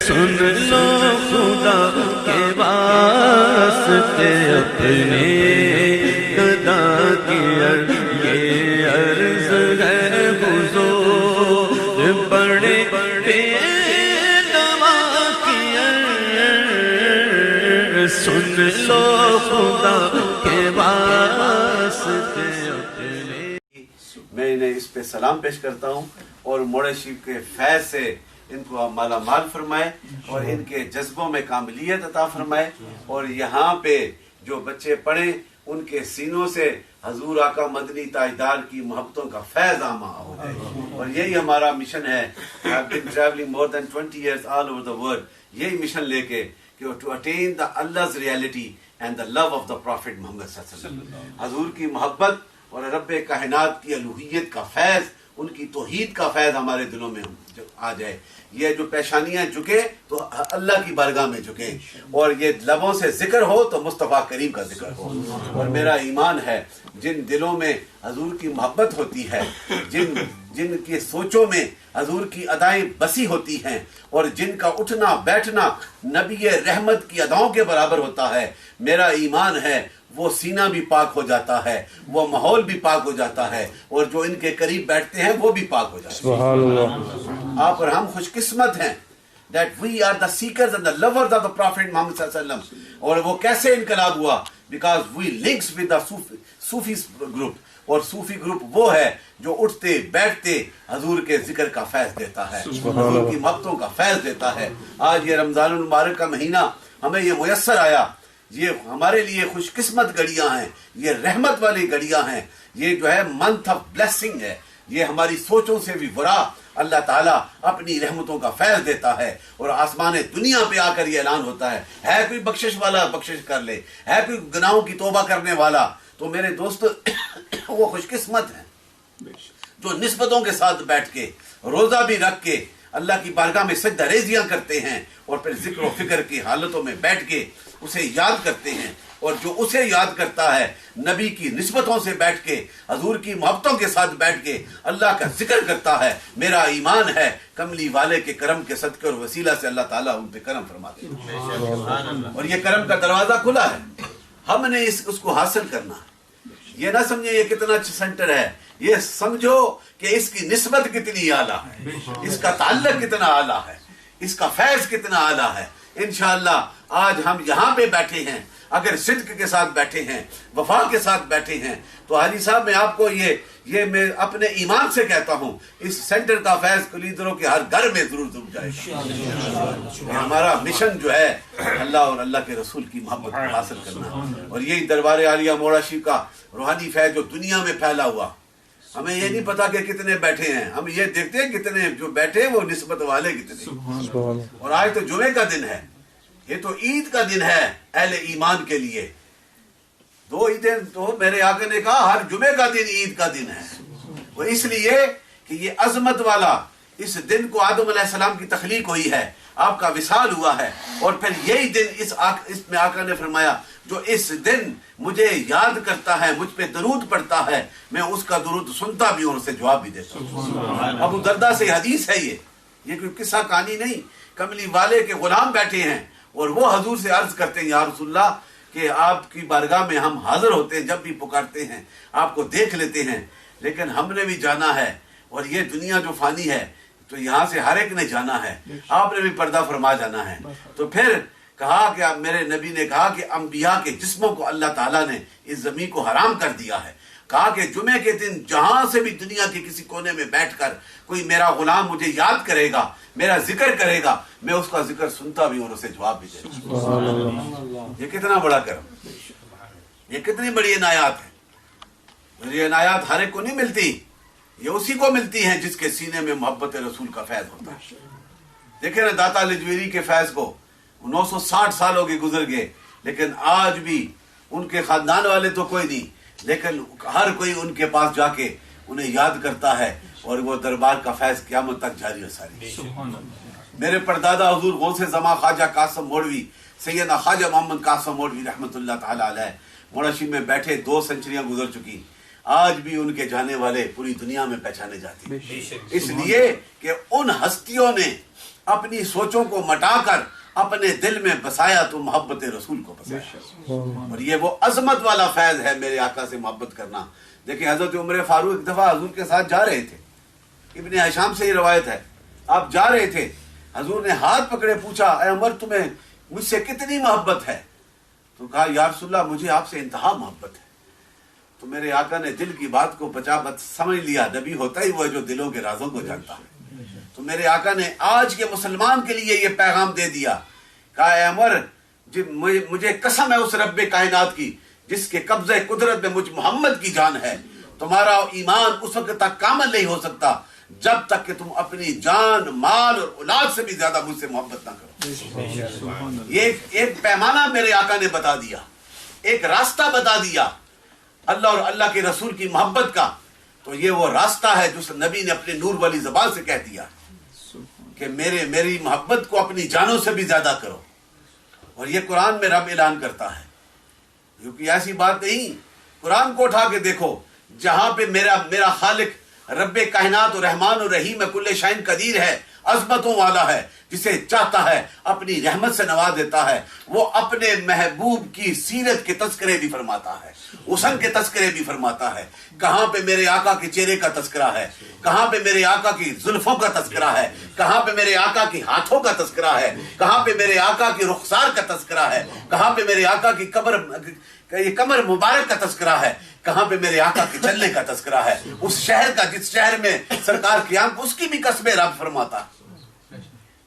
سن لو خدا کے واسطے اپنے خدا کی یہ عرض ہے حضور بڑے بڑے دوا کی عرض سن لو خدا کے واسطے اپنے. میں انہیں اس پہ سلام پیش کرتا ہوں اور موڑے شریف کے فیض سے ان کو مالا مال فرمائے اور ان کے جذبوں میں کاملیت عطا فرمائے اور یہاں پہ جو بچے پڑھیں ان کے سینوں سے حضور آقا مدنی تاجدار کی محبتوں کا فیض عام ہو جائے اور یہی ہمارا مشن ہے. I've been traveling more than 20 years all over the world یہی مشن لے کے کہ to attain the Allah's reality and the love of the Prophet Muhammad صلی اللہ علیہ وسلم. حضور کی محبت اور رب کائنات کی الوہیت کا فیض ان کی توحید کا فیض ہمارے دلوں میں آ جائے. یہ جو پیشانیاں جھکے تو اللہ کی بارگاہ میں جھکے اور یہ لبوں سے ذکر ہو تو مصطفیٰ کریم کا ذکر ہو. اور میرا ایمان ہے جن دلوں میں حضور کی محبت ہوتی ہے جن کی سوچوں میں حضور کی ادائیں بسی ہوتی ہیں اور جن کا اٹھنا بیٹھنا نبی رحمت کی اداؤں کے برابر ہوتا ہے میرا ایمان ہے وہ سینہ بھی پاک ہو جاتا ہے وہ ماحول بھی پاک ہو جاتا ہے اور جو ان کے قریب بیٹھتے ہیں وہ بھی پاک ہو جاتے ہیں. سبحان اللہ. آپ اور ہم خوش قسمت ہیں that we are the seekers and the lovers of the Prophet Muhammad صلی اللہ علیہ وسلم. اور وہ کیسے انقلاب ہوا because we links with the Sufi group اور صوفی گروپ وہ ہے جو اٹھتے بیٹھتے حضور کے ذکر کا فیض دیتا ہے حضور کی محبتوں کا فیض دیتا ہے. آج یہ رمضان المبارک کا مہینہ ہمیں یہ میسر آیا یہ ہمارے لیے خوش قسمت گھڑیاں ہیں یہ رحمت والی گھڑیاں ہیں یہ جو ہے منتھ آف بلیسنگ ہے یہ ہماری سوچوں سے بھی برا اللہ تعالیٰ اپنی رحمتوں کا فیض دیتا ہے اور آسمان دنیا پہ آ کر یہ اعلان ہوتا ہے کوئی بخشش والا بخشش کر لے ہے کوئی گناہوں کی توبہ کرنے والا. تو میرے دوست وہ خوش قسمت ہیں جو نسبتوں کے ساتھ بیٹھ کے روزہ بھی رکھ کے اللہ کی بارگاہ میں سجدہ ریزیاں کرتے ہیں اور پھر ذکر و فکر کی حالتوں میں بیٹھ کے اسے یاد کرتے ہیں اور جو اسے یاد کرتا ہے نبی کی نسبتوں سے بیٹھ کے حضور کی محبتوں کے ساتھ بیٹھ کے اللہ کا ذکر کرتا ہے میرا ایمان ہے کملی والے کے کرم کے صدقے اور وسیلہ سے اللہ تعالیٰ ان پہ کرم فرماتے ہیں اور یہ کرم کا دروازہ کھلا ہے ہم نے اس کو حاصل کرنا. یہ نہ سمجھے یہ کتنا اچھا سینٹر ہے یہ سمجھو کہ اس کی نسبت کتنی اعلیٰ ہے اس کا تعلق کتنا اعلیٰ ہے اس کا فیض کتنا اعلیٰ ہے. انشاءاللہ آج ہم یہاں پہ بیٹھے ہیں اگر صدق کے ساتھ بیٹھے ہیں وفا کے ساتھ بیٹھے ہیں تو حاجی صاحب میں آپ کو یہ میں اپنے ایمان سے کہتا ہوں اس سینٹر کا فیض کلیدروں کے ہر گھر میں ضرور جائے گا. ہمارا مشن جو ہے اللہ اور اللہ کے رسول کی محبت کو حاصل کرنا اور یہی دربار عالیہ موڑا شریف کا روحانی فیض جو دنیا میں پھیلا ہوا. ہمیں یہ نہیں پتا کہ کتنے بیٹھے ہیں ہم یہ دیکھتے ہیں کتنے جو بیٹھے وہ نسبت والے کتنے. اور آج تو جمعے کا دن ہے یہ تو عید کا دن ہے اہل ایمان کے لیے. 2 عیدیں تو میرے آقا نے کہا ہر جمعے کا دن عید کا دن ہے وہ اس لیے کہ یہ عظمت والا اس دن کو آدم علیہ السلام کی تخلیق ہوئی ہے آپ کا وصال ہوا ہے اور پھر یہی دن اس میں آقا نے فرمایا جو اس دن مجھے یاد کرتا ہے مجھ پہ درود پڑھتا ہے میں اس کا درود سنتا بھی اور اسے جواب بھی دیتا ہوں. ابو دردہ سے حدیث ہے یہ کوئی قصہ کہانی نہیں. کملی والے کے غلام بیٹھے ہیں اور وہ حضور سے عرض کرتے ہیں یا رسول اللہ کہ آپ کی بارگاہ میں ہم حاضر ہوتے ہیں جب بھی پکارتے ہیں آپ کو دیکھ لیتے ہیں لیکن ہم نے بھی جانا ہے اور یہ دنیا جو فانی ہے تو یہاں سے ہر ایک نے جانا ہے آپ نے بھی پردہ فرما جانا ہے. تو پھر کہا کہ میرے نبی نے کہا کہ انبیاء کے جسموں کو اللہ تعالیٰ نے اس زمین کو حرام کر دیا ہے. کہا کہ جمعے کے دن جہاں سے بھی دنیا کے کسی کونے میں بیٹھ کر کوئی میرا غلام مجھے یاد کرے گا میرا ذکر کرے گا میں اس کا ذکر سنتا بھی اور اسے جواب بھی دیتا ہوں. یہ کتنا بڑا کرم یہ کتنی بڑی عنایات ہے. یہ عنایات ہر ایک کو نہیں ملتی یہ اسی کو ملتی ہیں جس کے سینے میں محبت رسول کا فیض ہوتا ہے. دیکھیں نا داتا لجویری کے فیض کو 960 سال ہو گئے گزر گئے لیکن آج بھی ان کے خاندان والے تو کوئی نہیں لیکن ہر کوئی ان کے پاس جا کے انہیں یاد کرتا ہے اور وہ دربار کا فیض قیامت تک جاری ہے ساری. میرے پردادا حضور غوث زمان خواجہ قاسم مولوی سیدنا خواجہ محمد قاسم مولوی رحمۃ اللہ تعالی علیہ موڑا شریف میں بیٹھے 2 سنچریاں گزر چکی آج بھی ان کے جانے والے پوری دنیا میں پہچانے جاتی ہیں اس لیے کہ ان ہستیوں نے اپنی سوچوں کو مٹا کر اپنے دل میں بسایا تو محبت رسول کو بسایا. اور یہ وہ عظمت والا فیض ہے میرے آقا سے محبت کرنا. دیکھیں حضرت عمر فاروق ایک دفعہ حضور کے ساتھ جا رہے تھے, ابن ہشام سے یہ روایت ہے, آپ جا رہے تھے, حضور نے ہاتھ پکڑے پوچھا اے عمر تمہیں مجھ سے کتنی محبت ہے؟ تو کہا یا رسول اللہ مجھے آپ سے انتہا محبت ہے. تو میرے آقا نے دل کی بات کو سمجھ لیا, نبی ہوتا ہی وہ جو دلوں کے رازوں کو جانتا ہے. تو میرے آقا نے آج کے مسلمان کے لیے یہ پیغام دے دیا, کہا اے عمر مجھے قسم ہے اس رب کائنات کی جس کے قبضہ قدرت میں مجھ محمد کی جان ہے, تمہارا ایمان اس وقت تک کامل نہیں ہو سکتا جب تک کہ تم اپنی جان مال اور اولاد سے بھی زیادہ مجھ سے محبت نہ کرو. یہ ایک پیمانہ میرے آقا نے بتا دیا, ایک راستہ بتا دیا اللہ اور اللہ کے رسول کی محبت کا. تو یہ وہ راستہ ہے جو نبی نے اپنے نور والی زبان سے کہہ دیا کہ میری محبت کو اپنی جانوں سے بھی زیادہ کرو. اور یہ قرآن میں رب اعلان کرتا ہے, کیونکہ ایسی بات نہیں, قرآن کو اٹھا کے دیکھو جہاں پہ میرا خالق رب کائنات و رحمان و رحیم کل شائن قدیر ہے, عظمتوں والا ہے, جسے چاہتا ہے اپنی رحمت سے نواز دیتا ہے. وہ اپنے محبوب کی سیرت کے تذکرے بھی فرماتا ہے, حسن کے تذکرے بھی فرماتا ہے. کہاں پہ میرے آقا کے چہرے کا تذکرہ ہے, کہاں پہ میرے آقا کی زلفوں کا تذکرہ ہے, کہاں پہ میرے آقا کی ہاتھوں کا تذکرہ ہے, کہاں پہ میرے آقا کی رخسار کا تذکرہ ہے, کہاں پہ میرے آقا کی کمر مبارک کا تذکرہ ہے, کہاں پہ میرے آقا کے چلنے کا تذکرہ ہے. اس شہر کا جس شہر میں سرکار قیام اس کی بھی قسم رب فرماتا.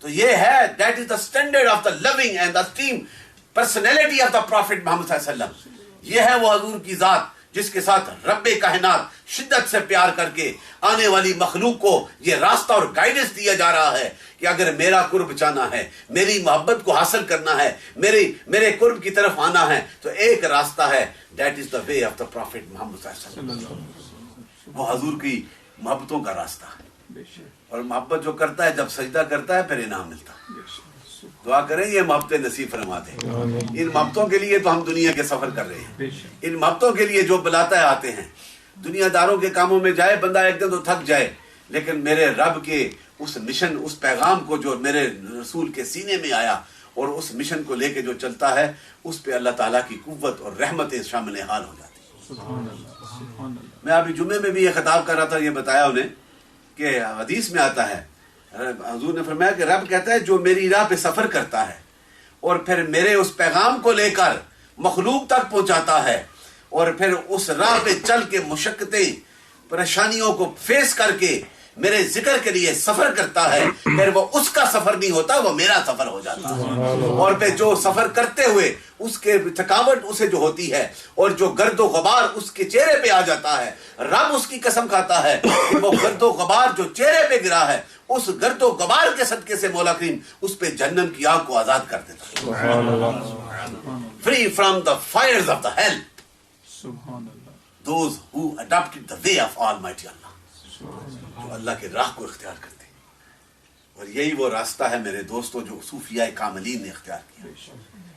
تو یہ ہے that is the standard of the loving and the esteemed personality of the Prophet محمد صلی اللہ علیہ وسلم. یہ ہے وہ حضور کی ذات جس کے ساتھ رب کائنات شدت سے پیار کر کے آنے والی مخلوق کو یہ راستہ اور گائیڈنس دیا جا رہا ہے کہ اگر میرا قرب چاہنا ہے, میری محبت کو حاصل کرنا ہے, میرے قرب کی طرف آنا ہے, تو ایک راستہ ہے, that is the way of the Prophet محمد صلی اللہ علیہ وسلم. وہ حضور کی محبتوں کا راستہ ہے. اور محبت جو کرتا ہے جب سجدہ کرتا ہے پھر انعام ملتا ہے. دعا کریں یہ محبتیں نصیب فرما دیں. ان محبتوں کے لیے تو ہم دنیا کے سفر کر رہے ہیں, ان محبتوں کے لیے جو بلاتا ہے آتے ہیں. دنیا داروں کے کاموں میں جائے بندہ ایک دن تو تھک جائے, لیکن میرے رب کے اس مشن, اس پیغام کو جو میرے رسول کے سینے میں آیا اور اس مشن کو لے کے جو چلتا ہے, اس پہ اللہ تعالیٰ کی قوت اور رحمتیں شامل حال ہو جاتی ہیں. میں ابھی جمعے میں بھی یہ خطاب کر رہا تھا, یہ بتایا انہیں کہ حدیث میں آتا ہے, حضور نے فرمایا کہ رب کہتا ہے جو میری راہ پہ سفر کرتا ہے اور پھر میرے اس پیغام کو لے کر مخلوق تک پہنچاتا ہے اور پھر اس راہ پہ چل کے مشقتیں پریشانیوں کو فیس کر کے میرے ذکر کے لیے سفر کرتا ہے, پھر وہ اس کا سفر نہیں ہوتا, وہ میرا سفر ہو جاتا ہے. اور پھر جو سفر کرتے ہوئے اس کے تھکاوٹ اسے جو ہوتی ہے اور جو گرد و غبار اس کے چہرے پہ آ جاتا ہے, رب اس کی قسم کھاتا ہے کہ وہ گرد و غبار جو چہرے پہ گرا ہے اس گرد و غبار کے صدقے سے مولا کریم اس پہ جہنم کی آگ کو آزاد کر دیتا ہے. Free from the fires of the hell, those who adopted the way of Almighty Allah, جو اللہ کے راہ کو اختیار کرتے ہیں. اور یہی وہ راستہ ہے میرے دوستوں جو صوفیاء کاملین نے اختیار کیا,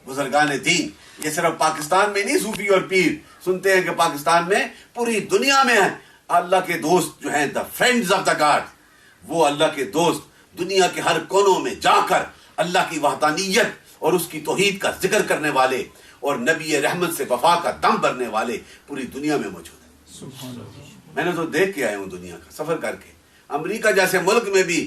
بزرگان دین. یہ صرف پاکستان میں نہیں صوفی اور پیر سنتے ہیں کہ پاکستان میں, پوری دنیا میں اللہ کے دوست جو ہیں, the friends of the God, وہ اللہ کے دوست دنیا کے ہر کونوں میں جا کر اللہ کی وحدانیت اور اس کی توحید کا ذکر کرنے والے اور نبی رحمت سے وفا کا دم بھرنے والے پوری دنیا میں موجود ہیں. میں نے تو دیکھ کے آیا ہوں دنیا کا سفر کر کے. امریکہ جیسے ملک میں بھی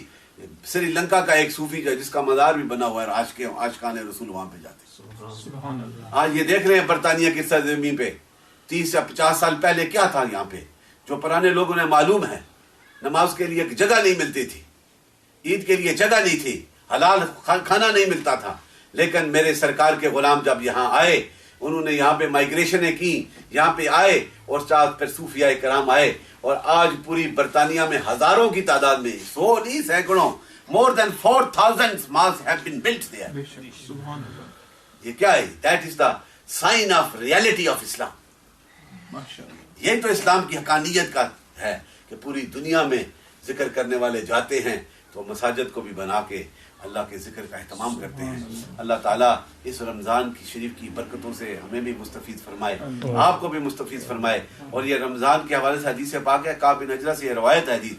سری لنکا کا ایک صوفی کا جس کا مزار بھی بنا ہوا ہے, عاشقان رسول وہاں پہ جاتے ہیں. آج یہ دیکھ رہے ہیں برطانیہ کی سرزمین پہ 30 یا 50 سال پہلے کیا تھا یہاں پہ, جو پرانے لوگوں نے معلوم ہے. نماز کے لیے جگہ نہیں ملتی تھی, عید کے لیے جگہ نہیں تھی, حلال کھانا نہیں ملتا تھا. لیکن میرے سرکار کے غلام جب یہاں آئے, انہوں نے یہاں پہ مائگریشنیں کی, یہاں پہ آئے اور ساتھ پھر صوفیاء کرام آئے, اور آج پوری برطانیہ میں ہزاروں کی تعداد میں, سو نہیں سینکڑوں, more than 4,000 mosques have been built there. یہ کیا ہے؟ that is the sign of reality of Islam. یہ تو اسلام کی حقانیت کا ہے کہ پوری دنیا میں ذکر کرنے والے جاتے ہیں تو مساجد کو بھی بنا کے اللہ کے ذکر کا اہتمام کرتے ہیں. اللہ تعالیٰ اس رمضان کی شریف کی برکتوں سے ہمیں بھی مستفید فرمائے, آپ کو بھی مستفید فرمائے. اور یہ رمضان کے حوالے سے حدیث پاک ہے, کعب بن عجرہ سے یہ روایت ہے حدیث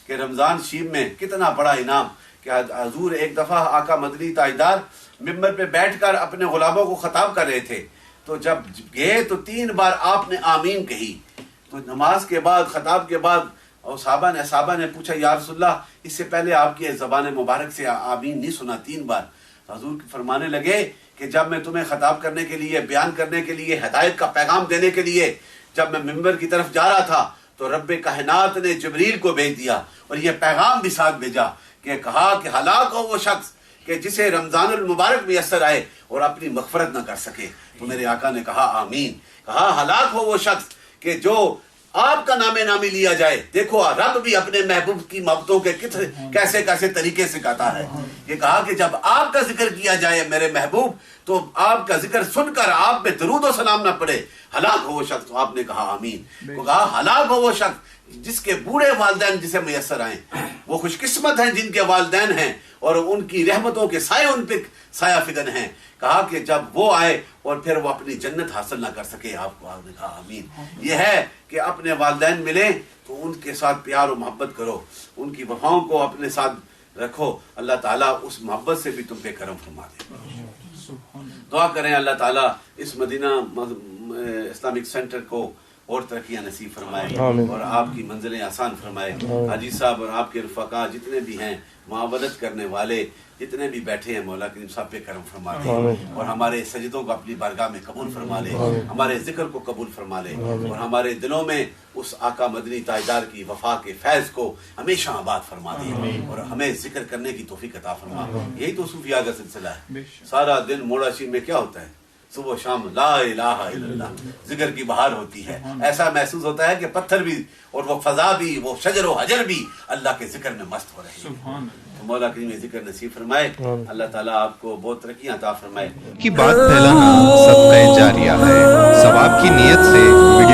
کہ رمضان شریف میں کتنا بڑا انعام کہ حضور ایک دفعہ آقا مدنی تاجدار ممبر پہ بیٹھ کر اپنے غلاموں کو خطاب کر رہے تھے، تو جب گئے تو 3 بار آپ نے آمین کہی. تو نماز کے بعد، خطاب کے بعد، اور صحابہ نے پوچھا یا رسول اللہ اس سے پہلے آپ کی زبان مبارک سے آمین نہیں سنا 3 بار. حضور فرمانے لگے کہ جب میں تمہیں خطاب کرنے کے لیے، بیان کرنے کے لیے، ہدایت کا پیغام دینے کے لیے جب میں ممبر کی طرف جا رہا تھا تو رب کائنات نے جبریل کو بھیج دیا اور یہ پیغام بھی ساتھ بھیجا کہ کہا کہ ہلاک ہو وہ شخص کہ جسے رمضان المبارک میسر آئے اور اپنی مغفرت نہ کر سکے. تو میرے آقا نے کہا آمین. کہا ہلاک ہو وہ شخص کہ جو آپ کا نام نامی لیا جائے. دیکھو رب بھی اپنے محبوب کی محبتوں کے کیسے کیسے طریقے سے کہتا ہے. یہ کہا کہ جب آپ کا ذکر کیا جائے میرے محبوب تو آپ کا ذکر سن کر آپ پہ درود و سلام نہ پڑے. ہلاک ہو وہ شخص. تو آپ نے کہا آمین. تو کہا ہلاک ہو وہ شخص جس کے بوڑھے والدین جسے میسر آئیں. وہ خوش قسمت ہیں جن کے والدین ہیں اور ان کی رحمتوں کے سائے ان پہ سایہ فگن ہیں. کہا کہ جب وہ آئے اور پھر وہ اپنی جنت حاصل نہ کر سکے. آپ نے کہا آمین. یہ ہے کہ اپنے والدین ملیں تو ان کے ساتھ پیار و محبت کرو، ان کی وفاؤں کو اپنے ساتھ رکھو. اللہ تعالیٰ اس محبت سے بھی تم پہ کرم فرما دے. دعا کریں اللہ تعالیٰ اس مدینہ اسلامک سینٹر کو اور ترقیاں نصیب فرمائے اور آپ کی منزلیں آسان فرمائے. حاجی صاحب اور آپ کے رفقا جتنے بھی ہیں، معاونت کرنے والے جتنے بھی بیٹھے ہیں، مولا کریم صاحب پہ کرم فرما دے اور ہمارے سجدوں کو اپنی بارگاہ میں قبول فرما لے، ہمارے ذکر کو قبول فرما لے اور ہمارے دلوں میں اس آقا مدنی تاجدار کی وفا کے فیض کو ہمیشہ آباد فرما دے اور ہمیں ذکر کرنے کی توفیق عطا فرما. یہی تو صوفیاء کا سلسلہ ہے. سارا دن موڑاشی میں کیا ہوتا ہے؟ صبح و شام لا الہ الا اللہ ذکر کی بہار ہوتی ہے. ایسا محسوس ہوتا ہے کہ پتھر بھی اور وہ فضا بھی، وہ شجر و حجر بھی اللہ کے ذکر میں مست ہو رہے ہیں. تو مولا کریم ذکر نصیب فرمائے. اللہ تعالیٰ آپ کو بہت ترقیاں عطا فرمائے. کی بات پھیلانا صدقہ جاریہ ہے. ثواب کی نیت سے ویڈیو